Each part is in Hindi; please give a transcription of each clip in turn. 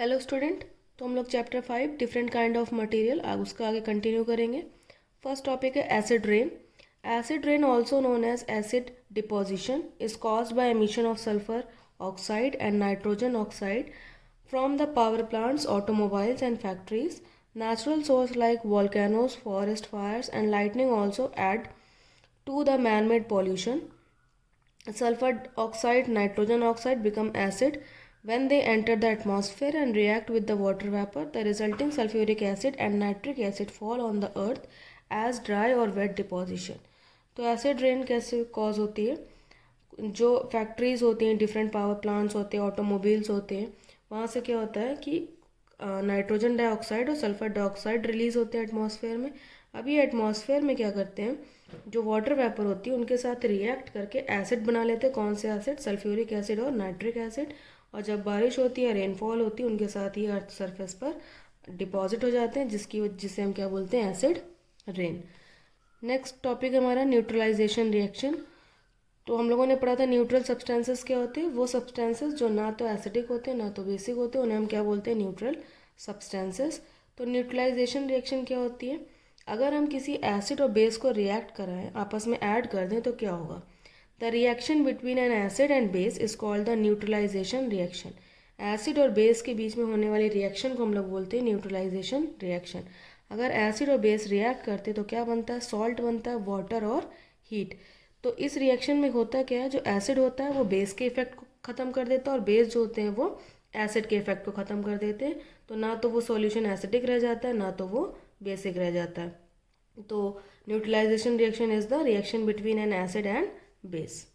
Hello student. तो हम लोग chapter 5 different kind of material उसका आगे कंटिन्यू करेंगे। फर्स्ट टॉपिक है acid rain. Acid rain also known as acid deposition is caused by emission of sulphur oxide and nitrogen oxide from the power plants, automobiles and factories. Natural sources like volcanoes, forest fires and lightning also add to the man-made pollution. Sulfur oxide, nitrogen oxide become acid when they enter the atmosphere and react with the water vapor. The resulting sulfuric acid and nitric acid fall on the earth as dry or wet deposition. तो एसिड रेन कैसे कॉज होती है? जो फैक्ट्रीज होती हैं, डिफरेंट पावर प्लांट्स होते हैं, ऑटोमोबाइल्स होते हैं, वहाँ से क्या होता है कि नाइट्रोजन डाइऑक्साइड और सल्फर डाइऑक्साइड रिलीज होते हैं एटमॉस्फेयर में। अब ये एटमॉस्फेयर में क्या करते हैं, जो वाटर वेपर होती है उनके साथ रिएक्ट करके एसिड बना लेते हैं। कौन से एसिड? सल्फ्यूरिक एसिड और नाइट्रिक एसिड। और जब बारिश होती है, रेनफॉल होती है, उनके साथ ही अर्थ सरफेस पर डिपॉजिट हो जाते हैं, जिसे हम क्या बोलते हैं? Acid rain. नेक्स्ट टॉपिक हमारा न्यूट्रलाइजेशन रिएक्शन। तो हम लोगों ने पढ़ा था न्यूट्रल सब्सटेंसेस क्या होते हैं। वो सब्सटेंसेस जो ना तो एसिडिक होते हैं ना तो बेसिक होते हैं, उन्हें हम क्या बोलते हैं? Neutral substances. तो न्यूट्रलाइजेशन रिएक्शन क्या होती है? अगर हम किसी एसिड और बेस को रिएक्ट कराएं, आपस में ऐड कर दें, तो क्या होगा? The reaction between an acid and base is called the neutralisation reaction. Acid और बेस के बीच में होने वाली रिएक्शन को हम लोग बोलते हैं न्यूट्रलाइजेशन रिएक्शन। अगर एसिड और बेस रिएक्ट करते तो क्या बनता है? सॉल्ट बनता है, वाटर और हीट। तो इस रिएक्शन में होता क्या है, जो एसिड होता है वो बेस के इफेक्ट को ख़त्म कर देता है और बेस जो होते हैं वो एसिड के इफेक्ट को ख़त्म कर देते हैं। तो ना तो वो सॉल्यूशन एसिडिक रह जाता है, ना तो वो बेसिक रह जाता है। तो neutralisation reaction is the reaction between an acid and base.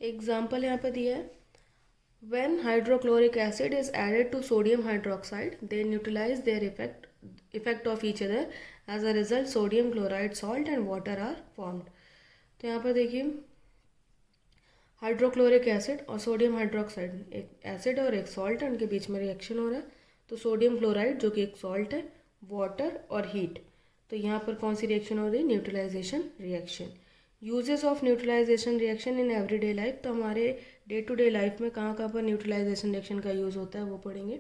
Example यहाँ पे दिया है, when hydrochloric acid is added to sodium hydroxide they neutralize their effect of each other. As a result sodium chloride, salt and water are formed. तो यहाँ पर देखिए, हाइड्रोक्लोरिक एसिड और सोडियम हाइड्रोक्साइड, एक एसिड और एक सॉल्ट है, उनके बीच में रिएक्शन हो रहा है। तो सोडियम क्लोराइड जो कि एक सॉल्ट है, वाटर और हीट, तो यहाँ पर कौन सी रिएक्शन हो रही है? Neutralisation reaction. Uses of neutralisation reaction in everyday life. तो हमारे डे टू डे लाइफ में कहाँ कहाँ पर न्यूट्रलाइजेशन रिएक्शन का यूज़ होता है वो पढ़ेंगे।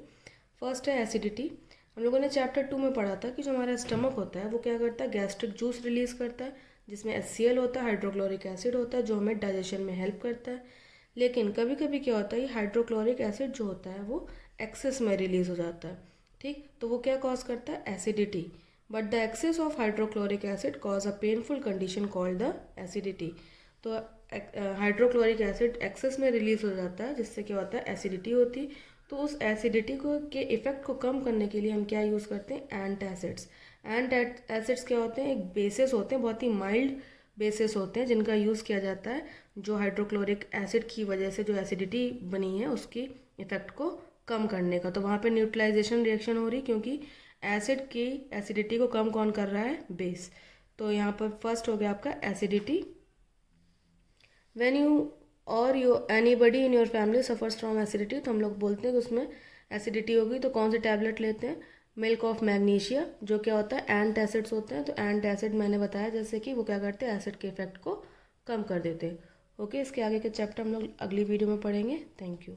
फर्स्ट है एसिडिटी। हम लोगों ने चैप्टर 2 में पढ़ा था कि जो हमारा स्टमक होता है वो क्या करता है? गैस्ट्रिक जूस रिलीज करता है, जिसमें HCl होता है, हाइड्रोक्लोरिक एसिड होता है, जो हमें डाइजेशन में हेल्प करता है। लेकिन कभी कभी क्या होता है, हाइड्रोक्लोरिक एसिड जो होता है वो एक्सेस में रिलीज हो जाता है। ठीक, तो वो क्या कॉज करता है? Acidity. But the excess of hydrochloric acid cause a painful condition called the acidity. तो हाइड्रोक्लोरिक एसिड एक्सेस में रिलीज हो जाता है, जिससे क्या होता है? एसिडिटी होती। तो उस एसिडिटी को के इफेक्ट को कम करने के लिए हम क्या यूज़ करते हैं? एंटासिड्स। एंटासिड्स क्या होते हैं? एक बेसिस होते हैं, बहुत ही माइल्ड बेसिस होते हैं, जिनका यूज़ किया जाता है जो हाइड्रोक्लोरिक एसिड की वजह से जो एसिडिटी बनी है उसकी इफेक्ट को कम करने का। तो वहाँ पे न्यूट्रलाइजेशन रिएक्शन हो रही, क्योंकि एसिड की एसिडिटी को कम कौन कर रहा है? बेस। तो यहाँ पर फर्स्ट हो गया आपका acidity. When you anybody in your family suffers from acidity, तो हम लोग बोलते हैं कि उसमें एसिडिटी होगी, तो कौन से टैबलेट लेते हैं? मिल्क ऑफ मैग्नीशिया, जो क्या होता है? एंटासिड्स होते हैं। तो एंटासिड मैंने बताया जैसे कि वो क्या करते हैं? एसिड के इफेक्ट को कम कर देते हैं। ओके, इसके आगे के चैप्टर हम लोग अगली वीडियो में पढ़ेंगे। Thank you.